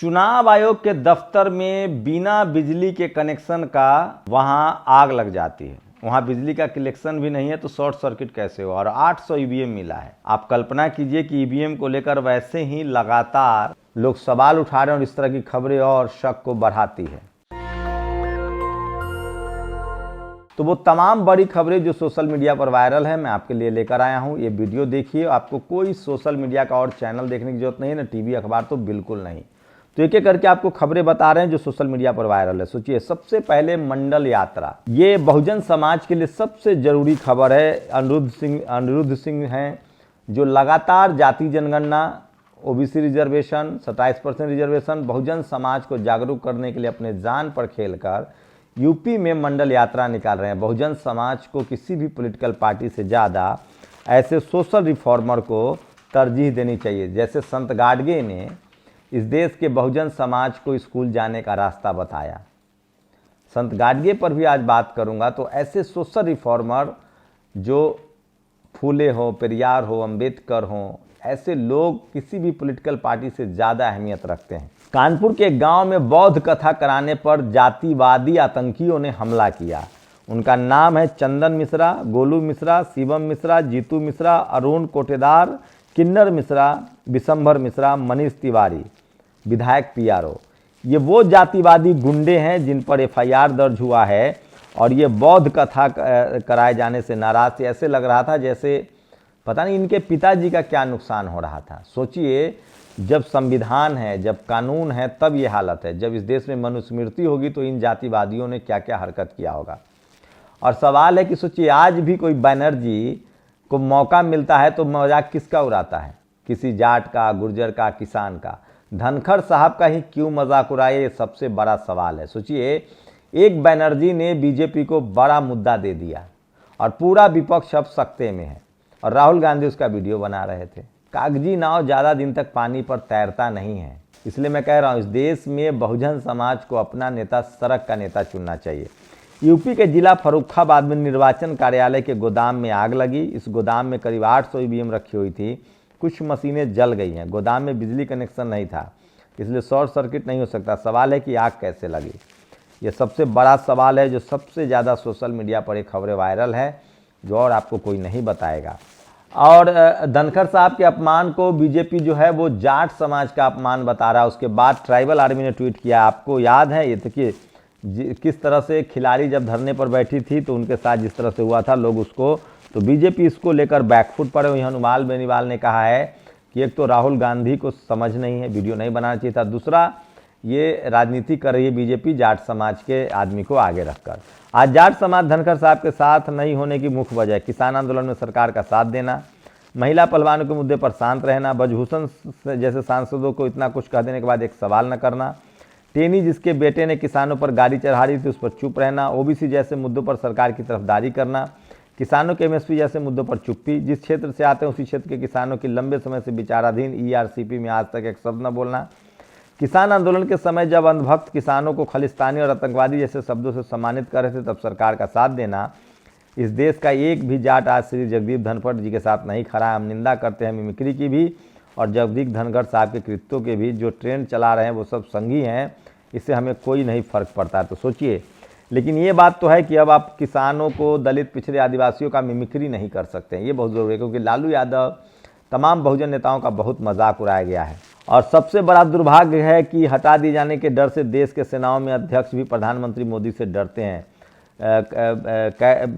चुनाव आयोग के दफ्तर में बिना बिजली के कनेक्शन का वहां आग लग जाती है। वहां बिजली का कनेक्शन भी नहीं है तो शॉर्ट सर्किट कैसे हो। और 800 ईवीएम मिला है। आप कल्पना कीजिए कि ईवीएम को लेकर वैसे ही लगातार लोग सवाल उठा रहे हैं और इस तरह की खबरें और शक को बढ़ाती है। तो वो तमाम बड़ी खबरें जो सोशल मीडिया पर वायरल है मैं आपके लिए लेकर आया हूं। ये वीडियो देखिए। आपको कोई सोशल मीडिया का और चैनल देखने की जरूरत नहीं है, ना टीवी अखबार, तो बिल्कुल नहीं। तो एक एक करके आपको खबरें बता रहे हैं जो सोशल मीडिया पर वायरल है। सोचिए, सबसे पहले मंडल यात्रा, ये बहुजन समाज के लिए सबसे जरूरी खबर है। अनिरुद्ध सिंह हैं जो लगातार जाति जनगणना, OBC reservation, 27% reservation, Bahujan Samaj को जागरूक करने के लिए अपने जान पर खेलकर यूपी में मंडल यात्रा निकाल रहे हैं। बहुजन समाज को किसी भी पॉलिटिकल पार्टी से ज़्यादा ऐसे सोशल रिफॉर्मर को तरजीह देनी चाहिए। जैसे संत गाडगे ने इस देश के बहुजन समाज को स्कूल जाने का रास्ता बताया। संत गाडगे पर भी आज बात करूंगा। तो ऐसे सोशल रिफॉर्मर जो फूले हो, पेरियार हो, अंबेडकर हो, ऐसे लोग किसी भी पॉलिटिकल पार्टी से ज़्यादा अहमियत रखते हैं। कानपुर के गांव में बौद्ध कथा कराने पर जातिवादी आतंकियों ने हमला किया। उनका नाम है चंदन मिश्रा, गोलू मिश्रा, शिवम मिश्रा, जीतू मिश्रा, अरुण कोटेदार, किन्नर मिश्रा, विशंभर मिश्रा, मनीष तिवारी, विधायक पीआरओ। ये वो जातिवादी गुंडे हैं जिन पर एफआईआर दर्ज हुआ है। और ये बौद्ध कथा कराए जाने से नाराज थे। ऐसे लग रहा था जैसे पता नहीं इनके पिताजी का क्या नुकसान हो रहा था। सोचिए, जब संविधान है, जब कानून है, तब ये हालत है। जब इस देश में मनुस्मृति होगी तो इन जातिवादियों ने क्या क्या हरकत किया होगा। और सवाल है कि सोचिए, आज भी कोई बैनर्जी को मौका मिलता है तो मजाक किसका उड़ाता है? किसी जाट का, गुर्जर का, किसान का। धनखड़ साहब का ही क्यों मजाक उड़ाए, ये सबसे बड़ा सवाल है। सोचिए, एक बैनर्जी ने बीजेपी को बड़ा मुद्दा दे दिया और पूरा विपक्ष अब सकते में है। और राहुल गांधी उसका वीडियो बना रहे थे। कागजी नाव ज़्यादा दिन तक पानी पर तैरता नहीं है। इसलिए मैं कह रहा हूँ, इस देश में बहुजन समाज को अपना नेता सड़क का नेता चुनना चाहिए। यूपी के जिला फर्रुखाबाद में निर्वाचन कार्यालय के गोदाम में आग लगी। इस गोदाम में करीब 800 ईवीएम रखी हुई थी। कुछ मशीनें जल गई हैं। गोदाम में बिजली कनेक्शन नहीं था, इसलिए शॉर्ट सर्किट नहीं हो सकता। सवाल है कि आग कैसे लगी। ये सबसे बड़ा सवाल है जो सबसे ज़्यादा सोशल मीडिया पर एक खबरें वायरल है, जो और आपको कोई नहीं बताएगा। और धनखड़ साहब के अपमान को बीजेपी जो है वो जाट समाज का अपमान बता रहा है। उसके बाद ट्राइबल आर्मी ने ट्वीट किया। आपको याद है ये देखिए किस तरह से खिलाड़ी जब धरने पर बैठी थी तो उनके साथ जिस तरह से हुआ था, लोग उसको, तो बीजेपी इसको लेकर बैकफुट पर है। हनुमाल बेनीवाल ने कहा है कि एक तो राहुल गांधी को समझ नहीं है, वीडियो नहीं बनाना चाहिए था। दूसरा, ये राजनीति कर रही है बीजेपी जाट समाज के आदमी को आगे रखकर। आज जाट समाज धनखड़ साहब के साथ नहीं होने की मुख्य वजह, किसान आंदोलन में सरकार का साथ देना, महिला पहलवानों के मुद्दे पर शांत रहना, ब्रजभूषण जैसे सांसदों को इतना कुछ कह देने के बाद एक सवाल न करना, टेनी जिसके बेटे ने किसानों पर गाड़ी चढ़ा रही थी उस पर चुप रहना, ओबीसी जैसे मुद्दों पर सरकार की तरफदारी करना, किसानों के एमएसपी जैसे मुद्दों पर चुप्पी, जिस क्षेत्र से आते हैं उसी क्षेत्र के किसानों की लंबे समय से विचाराधीन ईआरसीपी में आज तक एक शब्द न बोलना, किसान आंदोलन के समय जब अंधभक्त किसानों को खालिस्तानी और आतंकवादी जैसे शब्दों से सम्मानित कर रहे थे तब सरकार का साथ देना। इस देश का एक भी जाट आज श्री जगदीप धनखड़ जी के साथ नहीं खड़ा है। हम निंदा करते हैं मिमिक्री की भी और जगदीप धनखड़ साहब के कृत्यों के भी। जो ट्रेंड चला रहे हैं वो सब संगी हैं, इससे हमें कोई नहीं फर्क पड़ता। तो सोचिए, लेकिन ये बात तो है कि अब आप किसानों को, दलित, पिछड़े, आदिवासियों का मिमिक्री नहीं कर सकते हैं। ये बहुत ज़रूरी है क्योंकि लालू यादव, तमाम बहुजन नेताओं का बहुत मजाक उड़ाया गया है। और सबसे बड़ा दुर्भाग्य है कि हटा दिए जाने के डर से देश के सेनाओं में अध्यक्ष भी प्रधानमंत्री मोदी से डरते हैं।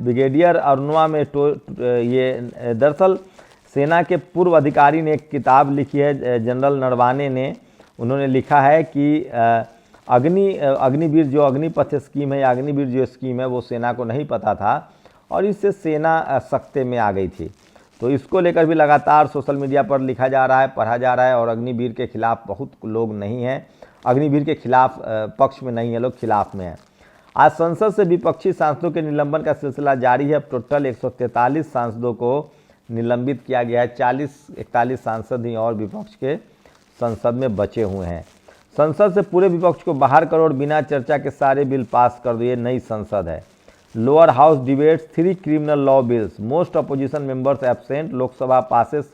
ब्रिगेडियर अरुणवा में ये दरअसल सेना के पूर्व अधिकारी ने एक किताब लिखी है, जनरल नरवाने ने। उन्होंने लिखा है कि अग्निवीर जो अग्निपथ स्कीम है या अग्निवीर जो स्कीम है वो सेना को नहीं पता था और इससे सेना सख्ते में आ गई थी। तो इसको लेकर भी लगातार सोशल मीडिया पर लिखा जा रहा है, पढ़ा जा रहा है। और अग्निवीर के खिलाफ बहुत लोग नहीं हैं, अग्निवीर के खिलाफ पक्ष में नहीं है, लोग खिलाफ में हैं। आज संसद से विपक्षी सांसदों के निलंबन का सिलसिला जारी है। टोटल 143 सांसदों को निलंबित किया गया है। 41 सांसद ही और विपक्ष के संसद में बचे हुए हैं। संसद से पूरे विपक्ष को बाहर करो और बिना चर्चा के सारे बिल पास कर दिए। नई संसद है। Lower house debates 3 criminal law bills, most opposition members absent, Lok Sabha passes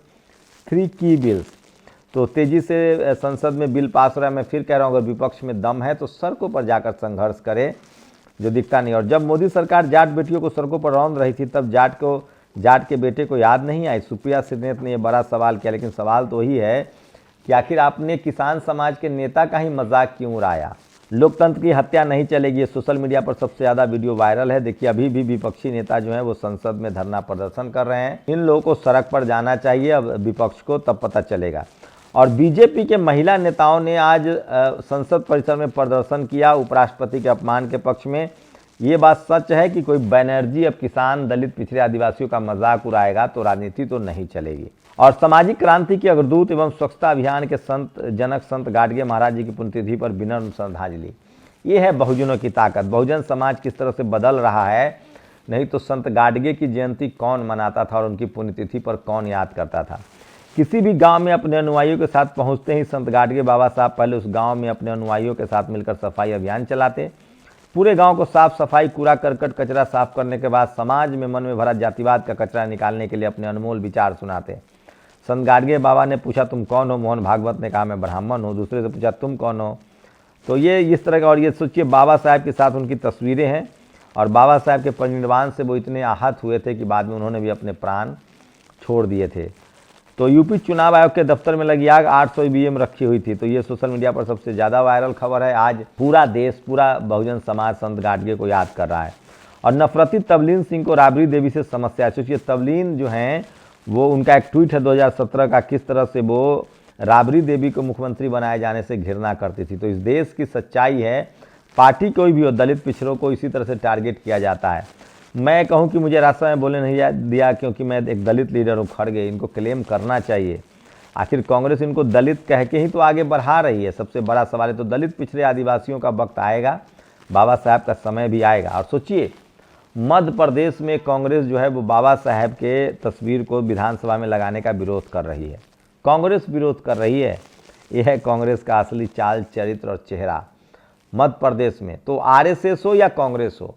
3 की बिल्स। तो तेजी से संसद में बिल पास हो रहा है। मैं फिर कह रहा हूँ, अगर विपक्ष में दम है तो सड़कों पर जाकर संघर्ष करे, जो दिखता नहीं। और जब मोदी सरकार जाट बेटियों को सड़कों पर रौंद रही थी, तब जाट के बेटे को याद नहीं आई? सुप्रिया सिन्हा ने यह बड़ा सवाल किया। लेकिन सवाल तो वही है कि आखिर आपने किसान समाज के नेता का ही मजाक क्यों उड़ाया? लोकतंत्र की हत्या नहीं चलेगी। सोशल मीडिया पर सबसे ज़्यादा वीडियो वायरल है। देखिए, अभी भी विपक्षी नेता जो हैं वो संसद में धरना प्रदर्शन कर रहे हैं। इन लोगों को सड़क पर जाना चाहिए अब विपक्ष को, तब पता चलेगा। और बीजेपी के महिला नेताओं ने आज संसद परिसर में प्रदर्शन किया उपराष्ट्रपति के अपमान के पक्ष में। ये बात सच है कि कोई बनर्जी अब किसान, दलित, पिछड़े आदिवासियों का मजाक उड़ाएगा तो राजनीति तो नहीं चलेगी। और सामाजिक क्रांति के अग्रदूत एवं स्वच्छता अभियान के संत गाडगे महाराज जी की पुण्यतिथि पर विनम्र श्रद्धांजलि। ये है बहुजनों की ताकत। बहुजन समाज किस तरह से बदल रहा है। नहीं तो संत गाडगे की जयंती कौन मनाता था और उनकी पुण्यतिथि पर कौन याद करता था? किसी भी गांव में अपने अनुयायियों के साथ पहुंचते ही संत गाडगे बाबा साहब पहले उस गांव में अपने अनुयायियों के साथ मिलकर सफाई अभियान चलाते। पूरे गांव को साफ सफाई, कूड़ा करकट, कचरा साफ करने के बाद समाज में मन में भरा जातिवाद का कचरा निकालने के लिए अपने अनमोल विचार सुनाते। संत गाडगे बाबा ने पूछा, तुम कौन हो? मोहन भागवत ने कहा, मैं ब्राह्मण हूँ। दूसरे से पूछा, तुम कौन हो? तो ये इस तरह का। और ये सोचिए, बाबा साहब के साथ उनकी तस्वीरें हैं और बाबा साहब के परिनिर्वाण से वो इतने आहत हुए थे कि बाद में उन्होंने भी अपने प्राण छोड़ दिए थे। तो यूपी चुनाव आयोग के दफ्तर में लगी आग, 800 ईवीएम रखी हुई थी। तो ये सोशल मीडिया पर सबसे ज़्यादा वायरल खबर है। आज पूरा देश, पूरा बहुजन समाज संत गाडगे को याद कर रहा है। और नफरती तवलीन सिंह को राबड़ी देवी से समस्या। सोचिए, तवलीन जो हैं वो, उनका एक ट्वीट है 2017 का, किस तरह से वो राबड़ी देवी को मुख्यमंत्री बनाए जाने से घृणा करती थी। तो इस देश की सच्चाई है, पार्टी कोई भी हो, दलित पिछड़ों को इसी तरह से टारगेट किया जाता है। मैं कहूं कि मुझे रास्ता में बोलने नहीं दिया क्योंकि मैं एक दलित लीडर हूं, खड़गे, इनको क्लेम करना चाहिए। आखिर कांग्रेस इनको दलित कह के ही तो आगे बढ़ा रही है। सबसे बड़ा सवाल है, तो दलित पिछड़े आदिवासियों का वक्त आएगा, बाबा साहब का समय भी आएगा। और सोचिए, मध्य प्रदेश में कांग्रेस जो है वो बाबा साहब के तस्वीर को विधानसभा में लगाने का विरोध कर रही है। कांग्रेस विरोध कर रही है। यह है कांग्रेस का असली चाल, चरित्र और चेहरा मध्य प्रदेश में। तो आरएसएस हो या कांग्रेस हो,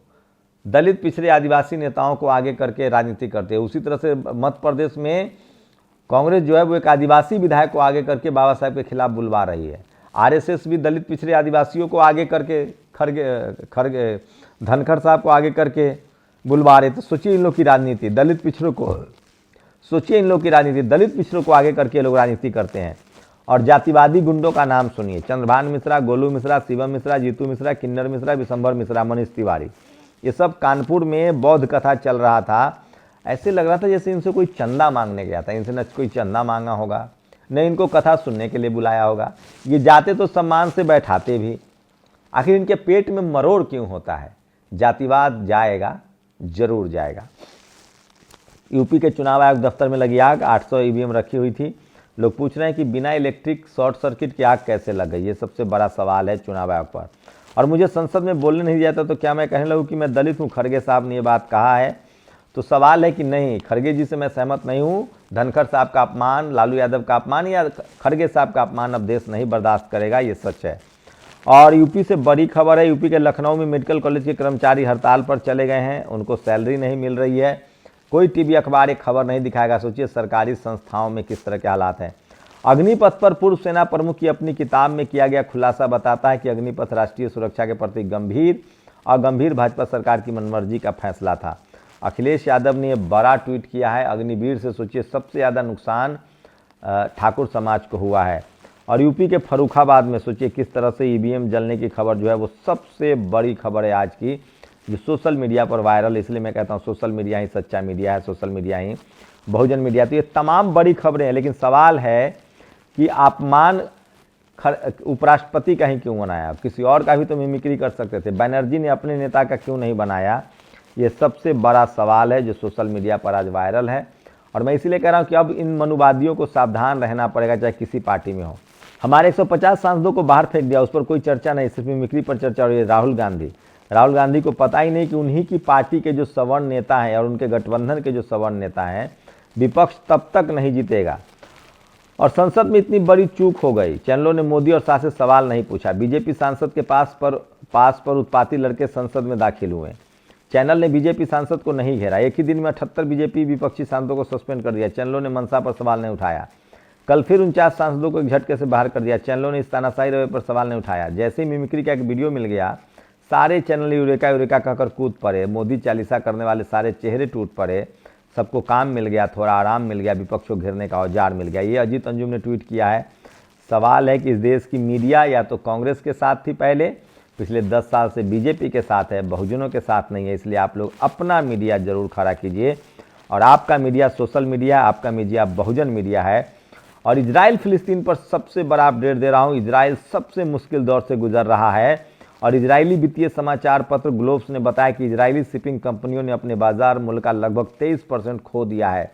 दलित पिछड़े आदिवासी नेताओं को आगे करके राजनीति करते हैं। उसी तरह से मध्य प्रदेश में कांग्रेस जो है वो एक आदिवासी विधायक को आगे करके बाबा साहब के खिलाफ बुलवा रही है। आरएसएस भी दलित पिछड़े आदिवासियों को आगे करके खड़गे धनखड़ साहब को आगे करके बुलवा रहे। तो सोचिए इन लोग की राजनीति, दलित पिछड़ों को, सोचिए इन लोग की राजनीति, दलित पिछड़ों को आगे करके लोग राजनीति करते हैं। और जातिवादी गुंडों का नाम सुनिए, चंद्रभान मिश्रा, गोलू मिश्रा, शिवम मिश्रा, जीतू मिश्रा, किन्नर मिश्रा, विशंभर मिश्रा, मनीष तिवारी, ये सब कानपुर में बौद्ध कथा चल रहा था। ऐसे लग रहा था जैसे इनसे कोई चंदा मांगने गया था। इनसे न कोई चंदा मांगा होगा, न इनको कथा सुनने के लिए बुलाया होगा। ये जाते तो सम्मान से बैठाते भी। आखिर इनके पेट में मरोड़ क्यों होता है? जातिवाद जाएगा, जरूर जाएगा। यूपी के चुनाव आयोग दफ्तर में लगी आग, 800 ईवीएम रखी हुई थी। लोग पूछ रहे हैं कि बिना इलेक्ट्रिक शॉर्ट सर्किट की आग कैसे लग गई। ये सबसे बड़ा सवाल है चुनाव आयोग पर। और मुझे संसद में बोलने नहीं दिया था, तो क्या मैं कहने लगूँ कि मैं दलित हूँ? खड़गे साहब ने ये बात कहा है। तो सवाल है कि नहीं, खड़गे जी से मैं सहमत नहीं हूँ। धनखड़ साहब का अपमान, लालू यादव का अपमान या खड़गे साहब का अपमान अब देश नहीं बर्दाश्त करेगा, ये सच है। और यूपी से बड़ी खबर है, यूपी के लखनऊ में मेडिकल कॉलेज के कर्मचारी हड़ताल पर चले गए हैं। उनको सैलरी नहीं मिल रही है। कोई टीवी अखबार एक खबर नहीं दिखाएगा। सोचिए सरकारी संस्थाओं में किस तरह के हालात हैं। अग्निपथ पर पूर्व सेना प्रमुख की अपनी किताब में किया गया खुलासा बताता है कि अग्निपथ राष्ट्रीय सुरक्षा के प्रति गंभीर भाजपा सरकार की मनमर्जी का फैसला था। अखिलेश यादव ने यह बड़ा ट्वीट किया है। अग्निवीर से सोचिए सबसे ज़्यादा नुकसान ठाकुर समाज को हुआ है। और यूपी के फर्रुखाबाद में सोचिए किस तरह से ईवीएम जलने की खबर जो है वो सबसे बड़ी खबर है आज की, जो सोशल मीडिया पर वायरल। इसलिए मैं कहता हूँ सोशल मीडिया ही सच्चा मीडिया है, सोशल मीडिया ही बहुजन मीडिया। तो ये तमाम बड़ी खबरें हैं, लेकिन सवाल है कि अपमान उपराष्ट्रपति का ही क्यों बनाया? किसी और का भी तो मिमिक्री कर सकते थे। बनर्जी ने अपने नेता का क्यों नहीं बनाया? ये सबसे बड़ा सवाल है जो सोशल मीडिया पर आज वायरल है। और मैं इसीलिए कह रहा हूँ कि अब इन मनुवादियों को सावधान रहना पड़ेगा, चाहे किसी पार्टी में हो। हमारे 150 सांसदों को बाहर फेंक दिया, उस पर कोई चर्चा नहीं, सिर्फ मिमिक्री पर चर्चा हो रही है। राहुल गांधी को पता ही नहीं कि उन्हीं की पार्टी के जो सवर्ण नेता हैं और उनके गठबंधन के जो सवर्ण नेता हैं, विपक्ष तब तक नहीं जीतेगा। और संसद में इतनी बड़ी चूक हो गई, चैनलों ने मोदी और शाह से सवाल नहीं पूछा। बीजेपी सांसद के पास पर उत्पाती लड़के संसद में दाखिल हुए। चैनल ने बीजेपी सांसद को नहीं घेरा। एक ही दिन में 78 बीजेपी विपक्षी सांसदों को सस्पेंड कर दिया। चैनलों ने मनसा पर सवाल नहीं उठाया। कल फिर 49 सांसदों को एक झटके से बाहर कर दिया। चैनलों ने इस तानाशाही रवैये पर सवाल नहीं उठाया। जैसे ही मिमिक्री का एक वीडियो मिल गया, सारे चैनल यूरेका यूरेका कहकर कूद पड़े। मोदी चालीसा करने वाले सारे चेहरे टूट पड़े। सबको काम मिल गया, थोड़ा आराम मिल गया, विपक्ष को घेरने का औजार मिल गया। ये अजीत अंजुम ने ट्वीट किया है। सवाल है कि इस देश की मीडिया या तो कांग्रेस के साथ थी पहले, पिछले 10 साल से बीजेपी के साथ है, बहुजनों के साथ नहीं है। इसलिए आप लोग अपना मीडिया जरूर खड़ा कीजिए। और आपका मीडिया सोशल मीडिया, आपका मीडिया बहुजन मीडिया है। और इजराइल फिलिस्तीन पर सबसे बड़ा अपडेट दे रहा हूँ। इजराइल सबसे मुश्किल दौर से गुजर रहा है और इजरायली वित्तीय समाचार पत्र ग्लोब्स ने बताया कि इजरायली शिपिंग कंपनियों ने अपने बाजार मूल्य का लगभग 23% खो दिया है,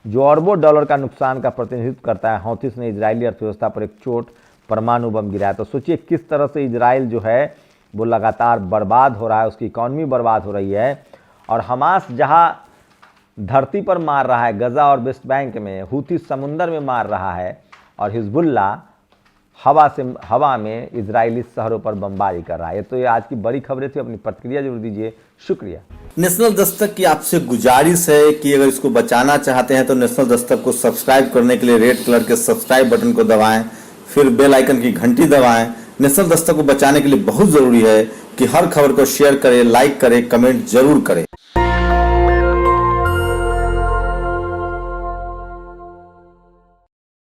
जो अरबों डॉलर का नुकसान का प्रतिनिधित्व करता है। हौथीस ने इजरायली अर्थव्यवस्था पर एक चोट परमाणु बम गिराया। तो सोचिए किस तरह से इजराइल जो है वो लगातार बर्बाद हो रहा है, उसकी इकॉनमी बर्बाद हो रही है। और हमास जहाँ धरती पर मार रहा है गजा और वेस्ट बैंक में, हूथी समुंदर में मार रहा है, और हिजबुल्ला हवा में इजरायली शहरों पर बमबारी कर रहा है। तो ये आज की बड़ी खबरें थी। अपनी प्रतिक्रिया जरूर दीजिए। शुक्रिया। नेशनल दस्तक की आपसे गुजारिश है कि अगर इसको बचाना चाहते हैं तो नेशनल दस्तक को सब्सक्राइब करने के लिए रेड कलर के सब्सक्राइब बटन को दबाएं, फिर बेल आइकन की घंटी दबाएं। नेशनल दस्तक को बचाने के लिए बहुत जरूरी है कि हर खबर को शेयर करें, लाइक करें, कमेंट जरूर करें।